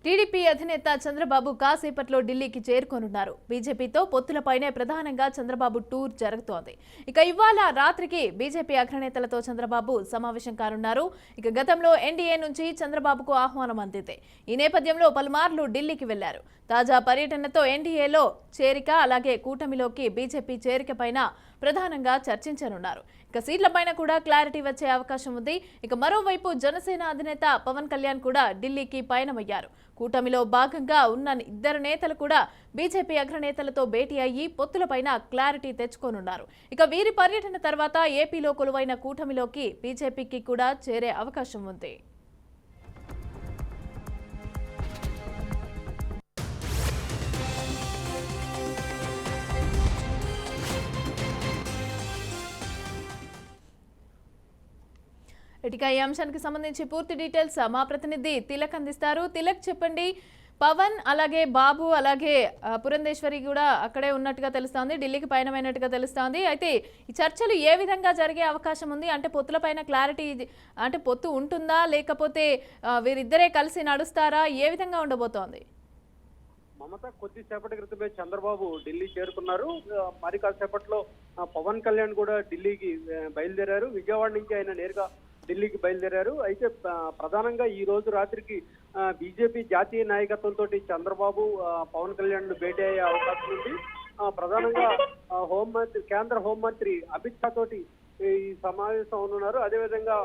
TDP అధినేత చంద్రబాబు కాసేపట్లో ఢిల్లీకి చేరుకోనున్నారు. బీజేపీతో పొత్తులపైనే ప్రధానంగా చంద్రబాబు టూర్ జరుగుతోంది. ఇక ఇవాళ రాత్రికి బీజేపీ అగ్రనేతలతో చంద్రబాబు సమావేశం కానున్నారు. ఇక గతంలో ఎన్డీఏ నుంచి చంద్రబాబుకు ఆహ్వానం అందింది. ఈ నేపథ్యంలో పలుమార్లు ఢిల్లీకి వెళ్లారు. తాజా పర్యటనతో ఎన్డీఏలో చేరిక అలాగే కూటమిలోకి బీజేపీ చేరికపైన ప్రధానంగా చర్చించనున్నారు. ఇక సీట్లపైన కూడా క్లారిటీ వచ్చే అవకాశం ఉంది. ఇక మరోవైపు జనసేన అధినేత పవన్ కళ్యాణ్ కూడా ఢిల్లీకి పయనమయ్యారు. కూటమిలో భాగంగా ఉన్న ఇద్దరు నేతలు కూడా బీజేపీ అగ్రనేతలతో భేటీ అయ్యి పొత్తులపైన క్లారిటీ తెచ్చుకోనున్నారు. ఇక వీరి పర్యటన తర్వాత ఏపీలో కొలువైన కూటమిలోకి బీజేపీకి కూడా చేరే అవకాశం ఉంది. ఇక ఈ అంశానికి సంబంధించి పూర్తి డీటెయిల్స్ మా ప్రతినిధి తిలక్ అందిస్తారు. తిలక్, చెప్పండి. పవన్ అలాగే బాబు అలాగే పురంధేశ్వరి కూడా అక్కడే ఉన్నట్టుగా తెలుస్తోంది, ఢిల్లీకి పయనమైనట్టుగా తెలుస్తోంది. అయితే ఈ చర్చలు ఏ విధంగా జరిగే అవకాశం ఉంది? అంటే పొత్తులపైన క్లారిటీ, అంటే పొత్తు ఉంటుందా లేకపోతే వీరిద్దరే కలిసి నడుస్తారా? ఏ విధంగా ఉండబోతోంది? మమత కొద్దిసేపటి క్రితమే చంద్రబాబు ఢిల్లీ చేరుకున్నారు. మరి కాసేపట్లో పవన్ కళ్యాణ్ కూడా ఢిల్లీకి బయలుదేరారు. విజయవాడ నుంచి ఆయన నేరుగా ఢిల్లీకి బయలుదేరారు. అయితే ప్రధానంగా ఈ రోజు రాత్రికి బీజేపీ జాతీయ నాయకత్వంతో చంద్రబాబు పవన్ కళ్యాణ్ భేటీ అయ్యే అవకాశం ఉంది. ప్రధానంగా హోంమంత్రి, కేంద్ర హోంమంత్రి అమిత్ షా తోటి ఈ సమావేశం అవునున్నారు. అదేవిధంగా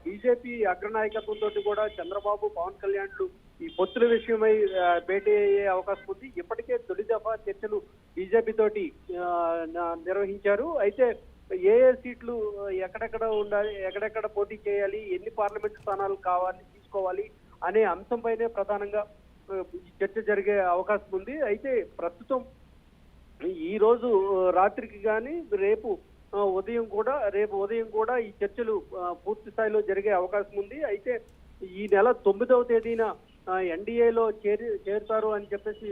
బీజేపీ అగ్రనాయకత్వంతో కూడా చంద్రబాబు పవన్ కళ్యాణ్లు ఈ పొత్తుల విషయమై భేటీ అయ్యే అవకాశం ఉంది. ఇప్పటికే తొలి దఫా చర్చలు బీజేపీ తోటి నిర్వహించారు. అయితే ఏ సీట్లు ఎక్కడెక్కడ ఉండాలి, ఎక్కడెక్కడ పోటీ చేయాలి, ఎన్ని పార్లమెంట్ స్థానాలు తీసుకోవాలి అనే అంశంపైనే ప్రధానంగా చర్చ జరిగే అవకాశం ఉంది. అయితే ప్రస్తుతం ఈ రోజు రాత్రికి కానీ రేపు ఉదయం కూడా ఈ చర్చలు పూర్తి స్థాయిలో జరిగే అవకాశం ఉంది. అయితే ఈ నెల 9వ తేదీన ఎన్డీఏలో చేరుతారు అని చెప్పేసి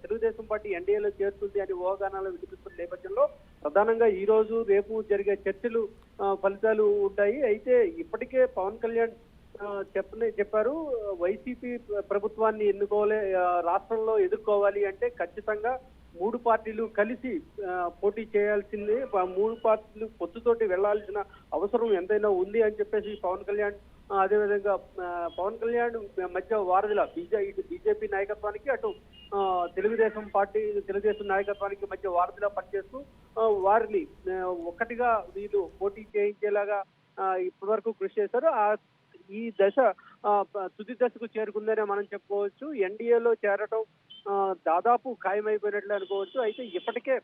తెలుగుదేశం పార్టీ ఎన్డీఏలో చేరుతుంది అని ఊహాగానాలు వినిపిస్తున్న నేపథ్యంలో ప్రధానంగా ఈ రోజు రేపు జరిగే చర్చలు ఫలితాలు ఉంటాయి. అయితే ఇప్పటికే పవన్ కళ్యాణ్ చెప్పారు, వైసీపీ ప్రభుత్వాన్ని రాష్ట్రంలో ఎదుర్కోవాలి అంటే ఖచ్చితంగా 3 పార్టీలు కలిసి పోటీ చేయాల్సింది, 3 పార్టీలు పొత్తుతోటి వెళ్లాల్సిన అవసరం ఎంతైనా ఉంది అని చెప్పేసి పవన్ కళ్యాణ్, అదేవిధంగా పవన్ కళ్యాణ్ మధ్య వారధిలా ఇటు బీజేపీ నాయకత్వానికి అటు తెలుగుదేశం నాయకత్వానికి మధ్య వారధిలా పనిచేస్తూ వారిని ఒక్కటిగా వీళ్ళు పోటీ చేయించేలాగా ఇప్పటి వరకు కృషి చేశారు. ఈ దశ తుది దశకు చేరుకుందనే మనం చెప్పుకోవచ్చు. ఎన్డీఏలో చేరటం దాదాపు ఖాయమైపోయినట్లు అనుకోవచ్చు. అయితే ఇప్పటికే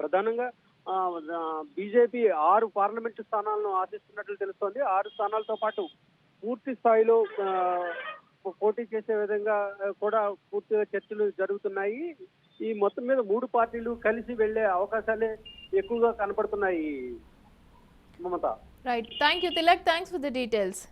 ప్రధానంగా బీజేపీ 6 పార్లమెంటు స్థానాలను ఆశిస్తున్నట్లు తెలుస్తోంది. 6 స్థానాలతో పాటు పూర్తి స్థాయిలో పోటీ చేసే విధంగా కూడా పూర్తిగా చర్చలు జరుగుతున్నాయి. ఈ మొత్తం మీద 3 పార్టీలు కలిసి వెళ్లే అవకాశాలే ఎక్కువగా కనపడుతున్నాయి. Mamata. Right, thank you Tilak, thanks for the details.